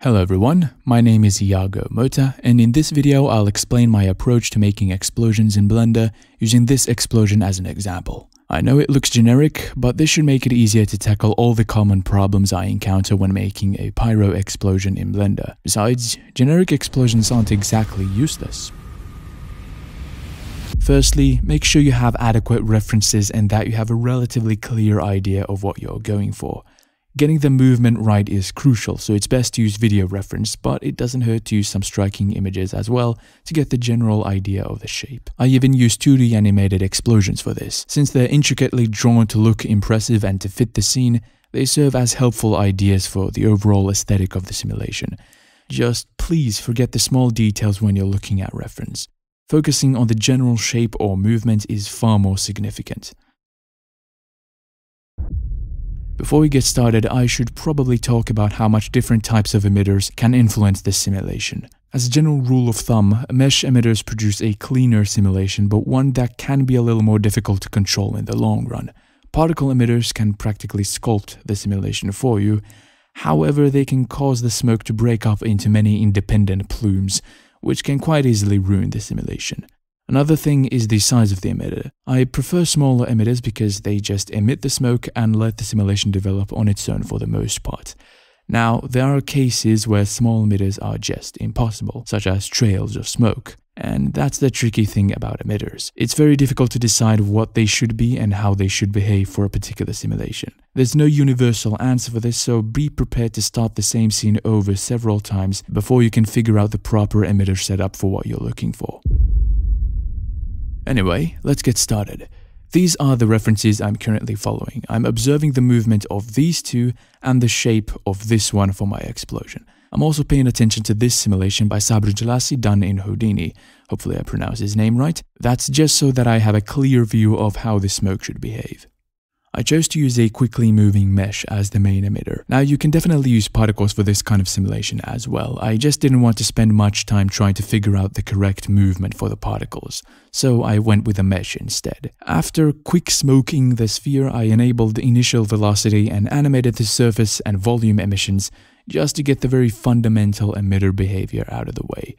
Hello everyone, my name is Iago, and in this video I'll explain my approach to making explosions in Blender using this explosion as an example. I know it looks generic, but this should make it easier to tackle all the common problems I encounter when making a pyro explosion in Blender. Besides, generic explosions aren't exactly useless. Firstly, make sure you have adequate references and that you have a relatively clear idea of what you're going for. Getting the movement right is crucial, so it's best to use video reference, but it doesn't hurt to use some striking images as well to get the general idea of the shape. I even use 2D animated explosions for this. Since they're intricately drawn to look impressive and to fit the scene, they serve as helpful ideas for the overall aesthetic of the simulation. Just please forget the small details when you're looking at reference. Focusing on the general shape or movement is far more significant. Before we get started, I should probably talk about how much different types of emitters can influence this simulation. As a general rule of thumb, mesh emitters produce a cleaner simulation, but one that can be a little more difficult to control in the long run. Particle emitters can practically sculpt the simulation for you. However, they can cause the smoke to break up into many independent plumes, which can quite easily ruin the simulation. Another thing is the size of the emitter. I prefer smaller emitters because they just emit the smoke and let the simulation develop on its own for the most part. Now, there are cases where small emitters are just impossible, such as trails of smoke. And that's the tricky thing about emitters. It's very difficult to decide what they should be and how they should behave for a particular simulation. There's no universal answer for this, so be prepared to start the same scene over several times before you can figure out the proper emitter setup for what you're looking for. Anyway, let's get started. These are the references I'm currently following. I'm observing the movement of these two and the shape of this one for my explosion. I'm also paying attention to this simulation by Sabri Jalasi done in Houdini. Hopefully I pronounced his name right. That's just so that I have a clear view of how the smoke should behave. I chose to use a quickly moving mesh as the main emitter. Now you can definitely use particles for this kind of simulation as well. I just didn't want to spend much time trying to figure out the correct movement for the particles, so I went with a mesh instead. After quick smoking the sphere, I enabled the initial velocity and animated the surface and volume emissions just to get the very fundamental emitter behavior out of the way.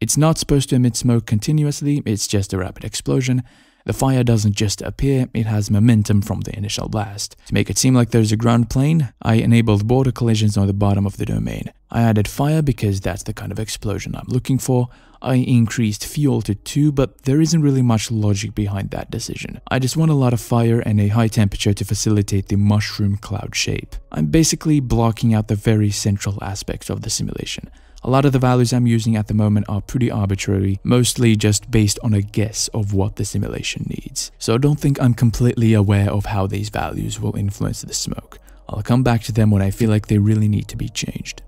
It's not supposed to emit smoke continuously, it's just a rapid explosion. The fire doesn't just appear, it has momentum from the initial blast. To make it seem like there's a ground plane, I enabled border collisions on the bottom of the domain. I added fire because that's the kind of explosion I'm looking for. I increased fuel to 2, but there isn't really much logic behind that decision. I just want a lot of fire and a high temperature to facilitate the mushroom cloud shape. I'm basically blocking out the very central aspects of the simulation. A lot of the values I'm using at the moment are pretty arbitrary, mostly just based on a guess of what the simulation needs. So don't think I'm completely aware of how these values will influence the smoke. I'll come back to them when I feel like they really need to be changed.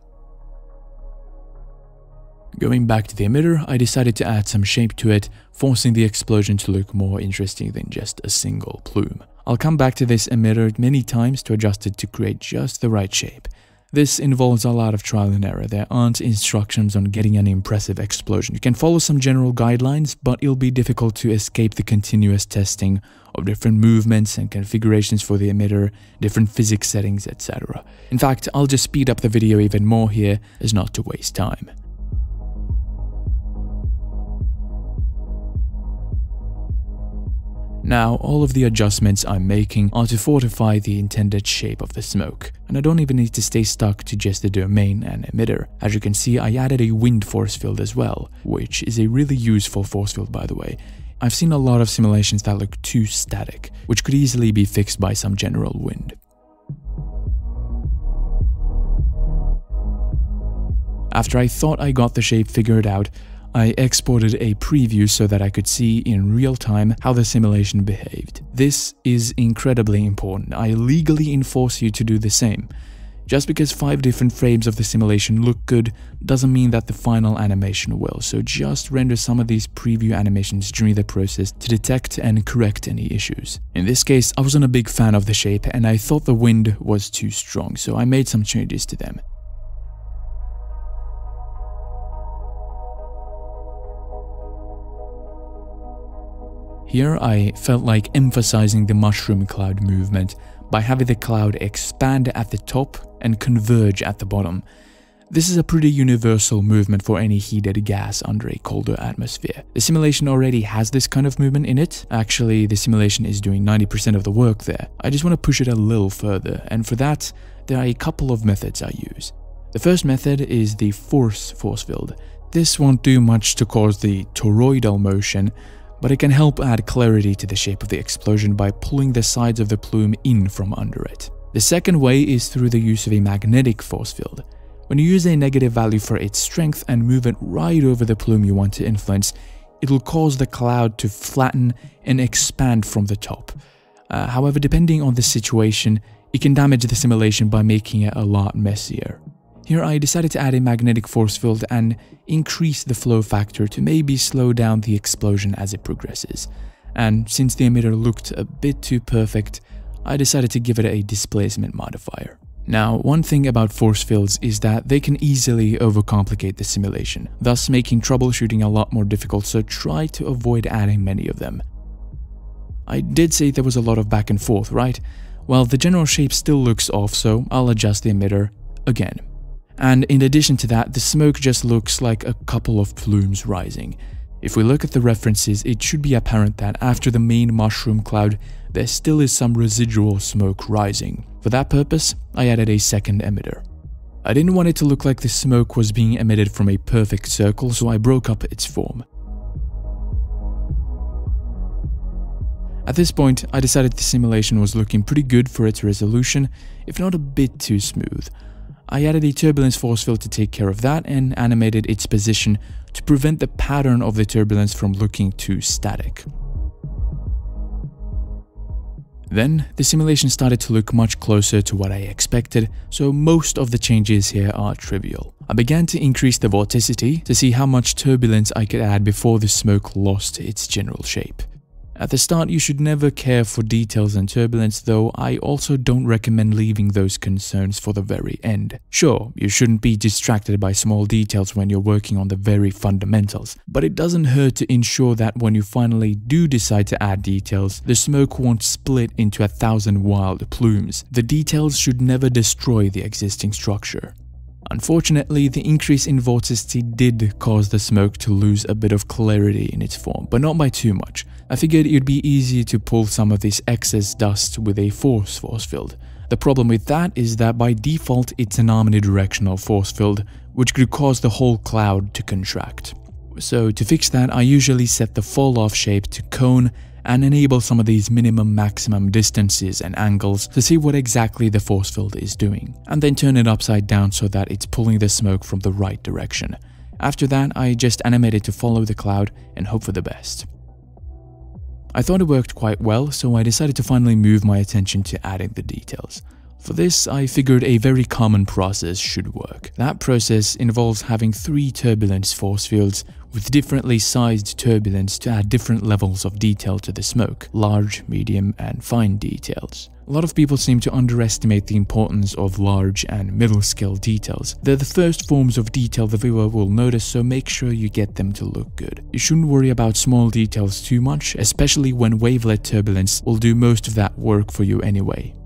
Going back to the emitter, I decided to add some shape to it, forcing the explosion to look more interesting than just a single plume. I'll come back to this emitter many times to adjust it to create just the right shape. This involves a lot of trial and error. There aren't instructions on getting an impressive explosion. You can follow some general guidelines, but it'll be difficult to escape the continuous testing of different movements and configurations for the emitter, different physics settings, etc. In fact, I'll just speed up the video even more here as not to waste time. Now, all of the adjustments I'm making are to fortify the intended shape of the smoke, and I don't even need to stay stuck to just the domain and emitter. As you can see, I added a wind force field as well, which is a really useful force field by the way. I've seen a lot of simulations that look too static, which could easily be fixed by some general wind. After I thought I got the shape figured out, I exported a preview so that I could see in real time how the simulation behaved. This is incredibly important. I legally enforce you to do the same. Just because 5 different frames of the simulation look good doesn't mean that the final animation will, so just render some of these preview animations during the process to detect and correct any issues. In this case, I wasn't a big fan of the shape and I thought the wind was too strong, so I made some changes to them. Here I felt like emphasizing the mushroom cloud movement by having the cloud expand at the top and converge at the bottom. This is a pretty universal movement for any heated gas under a colder atmosphere. The simulation already has this kind of movement in it. Actually, the simulation is doing 90% of the work there. I just want to push it a little further, and for that, there are a couple of methods I use. The first method is the force field. This won't do much to cause the toroidal motion, but it can help add clarity to the shape of the explosion by pulling the sides of the plume in from under it. The second way is through the use of a magnetic force field. When you use a negative value for its strength and move it right over the plume you want to influence, it'll cause the cloud to flatten and expand from the top. However, depending on the situation, it can damage the simulation by making it a lot messier. Here I decided to add a magnetic force field and increase the flow factor to maybe slow down the explosion as it progresses. And since the emitter looked a bit too perfect, I decided to give it a displacement modifier. Now, one thing about force fields is that they can easily overcomplicate the simulation, thus making troubleshooting a lot more difficult, so try to avoid adding many of them. I did say there was a lot of back and forth, right? Well, the general shape still looks off, so I'll adjust the emitter again. And in addition to that, the smoke just looks like a couple of plumes rising. If we look at the references, it should be apparent that after the main mushroom cloud, there still is some residual smoke rising. For that purpose, I added a second emitter. I didn't want it to look like the smoke was being emitted from a perfect circle, so I broke up its form. At this point, I decided the simulation was looking pretty good for its resolution, if not a bit too smooth. I added a turbulence force field to take care of that and animated its position to prevent the pattern of the turbulence from looking too static. Then, the simulation started to look much closer to what I expected, so most of the changes here are trivial. I began to increase the vorticity to see how much turbulence I could add before the smoke lost its general shape. At the start, you should never care for details and turbulence, though I also don't recommend leaving those concerns for the very end. Sure, you shouldn't be distracted by small details when you're working on the very fundamentals, but it doesn't hurt to ensure that when you finally do decide to add details, the smoke won't split into 1,000 wild plumes. The details should never destroy the existing structure. Unfortunately, the increase in vorticity did cause the smoke to lose a bit of clarity in its form, but not by too much. I figured it would be easy to pull some of this excess dust with a force field. The problem with that is that by default it's an omnidirectional force field, which could cause the whole cloud to contract. So to fix that, I usually set the fall-off shape to cone and enable some of these minimum-maximum distances and angles to see what exactly the force field is doing, and then turn it upside down so that it's pulling the smoke from the right direction. After that, I just animate it to follow the cloud and hope for the best. I thought it worked quite well, so I decided to finally move my attention to adding the details. For this, I figured a very common process should work. That process involves having 3 turbulence force fields with differently sized turbulence to add different levels of detail to the smoke, large, medium, and fine details. A lot of people seem to underestimate the importance of large and middle scale details. They're the first forms of detail the viewer will notice, so make sure you get them to look good. You shouldn't worry about small details too much, especially when wavelet turbulence will do most of that work for you anyway.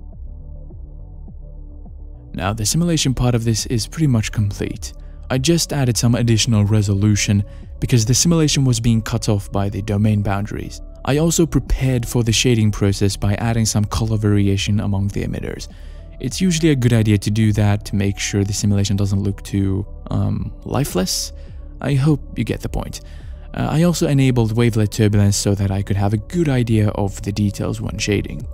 Now, the simulation part of this is pretty much complete. I just added some additional resolution because the simulation was being cut off by the domain boundaries. I also prepared for the shading process by adding some color variation among the emitters. It's usually a good idea to do that to make sure the simulation doesn't look too, lifeless. I hope you get the point. I also enabled wavelet turbulence so that I could have a good idea of the details when shading.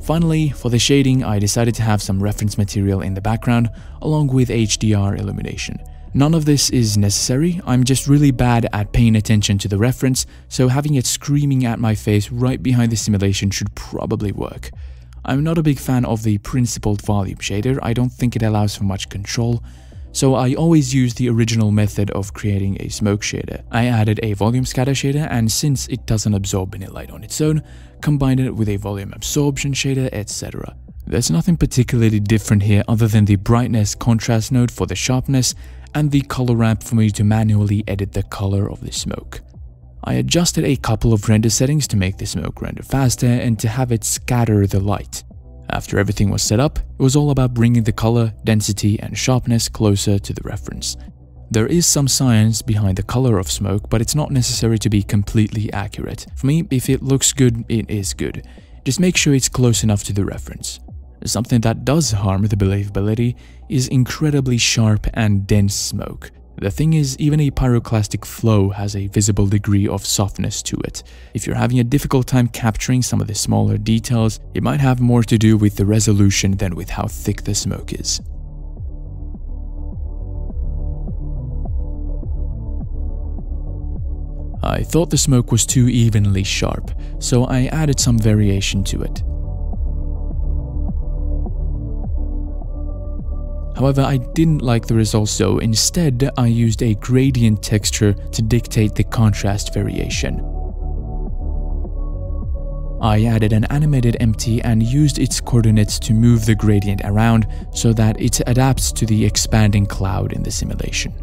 Finally, for the shading, I decided to have some reference material in the background along with HDR illumination. None of this is necessary, I'm just really bad at paying attention to the reference, so having it screaming at my face right behind the simulation should probably work. I'm not a big fan of the principled volume shader, I don't think it allows for much control, so I always use the original method of creating a smoke shader. I added a volume scatter shader, and since it doesn't absorb any light on its own, combined it with a volume absorption shader, etc. There's nothing particularly different here other than the brightness contrast node for the sharpness and the color ramp for me to manually edit the color of the smoke. I adjusted a couple of render settings to make the smoke render faster and to have it scatter the light. After everything was set up, it was all about bringing the color, density, and sharpness closer to the reference. There is some science behind the color of smoke, but it's not necessary to be completely accurate. For me, if it looks good, it is good. Just make sure it's close enough to the reference. Something that does harm the believability is incredibly sharp and dense smoke. The thing is, even a pyroclastic flow has a visible degree of softness to it. If you're having a difficult time capturing some of the smaller details, it might have more to do with the resolution than with how thick the smoke is. I thought the smoke was too evenly sharp, so I added some variation to it. However, I didn't like the results, so instead I used a gradient texture to dictate the contrast variation. I added an animated empty and used its coordinates to move the gradient around so that it adapts to the expanding cloud in the simulation.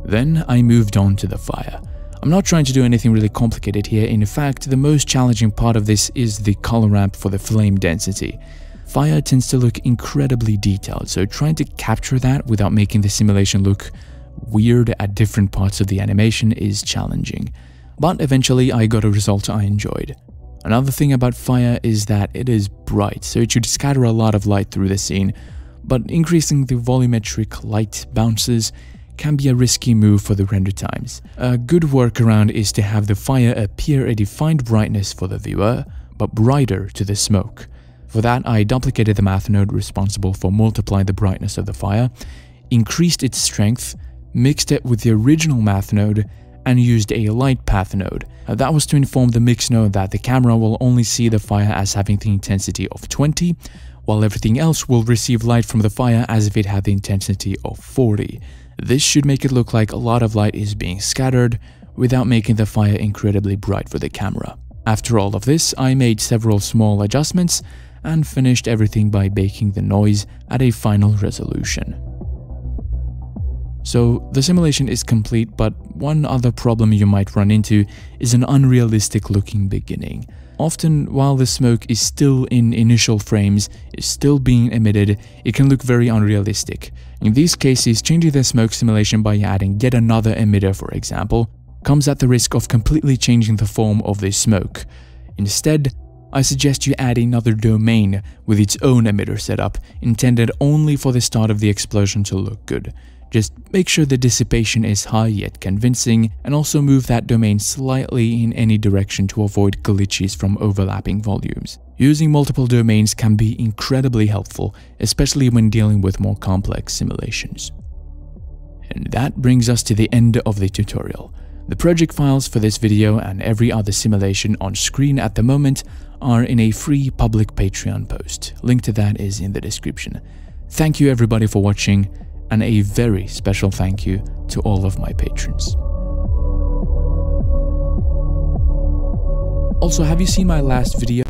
Then I moved on to the fire. I'm not trying to do anything really complicated here. In fact, the most challenging part of this is the color ramp for the flame density. Fire tends to look incredibly detailed, so trying to capture that without making the simulation look weird at different parts of the animation is challenging. But eventually I got a result I enjoyed. Another thing about fire is that it is bright, so it should scatter a lot of light through the scene, but increasing the volumetric light bounces can be a risky move for the render times. A good workaround is to have the fire appear a defined brightness for the viewer, but brighter to the smoke. For that, I duplicated the math node responsible for multiplying the brightness of the fire, increased its strength, mixed it with the original math node, and used a light path node. That was to inform the mix node that the camera will only see the fire as having the intensity of 20, while everything else will receive light from the fire as if it had the intensity of 40. This should make it look like a lot of light is being scattered without making the fire incredibly bright for the camera. After all of this, I made several small adjustments and finished everything by baking the noise at a final resolution. So the simulation is complete, but one other problem you might run into is an unrealistic looking beginning. Often, while the smoke is still in initial frames, is still being emitted, it can look very unrealistic. In these cases, changing the smoke simulation by adding yet another emitter, for example, comes at the risk of completely changing the form of the smoke. Instead, I suggest you add another domain with its own emitter setup, intended only for the start of the explosion to look good. Just make sure the dissipation is high yet convincing, and also move that domain slightly in any direction to avoid glitches from overlapping volumes. Using multiple domains can be incredibly helpful, especially when dealing with more complex simulations. And that brings us to the end of the tutorial. The project files for this video and every other simulation on screen at the moment are in a free public Patreon post. Link to that is in the description. Thank you everybody for watching, and a very special thank you to all of my patrons. Also, have you seen my last video?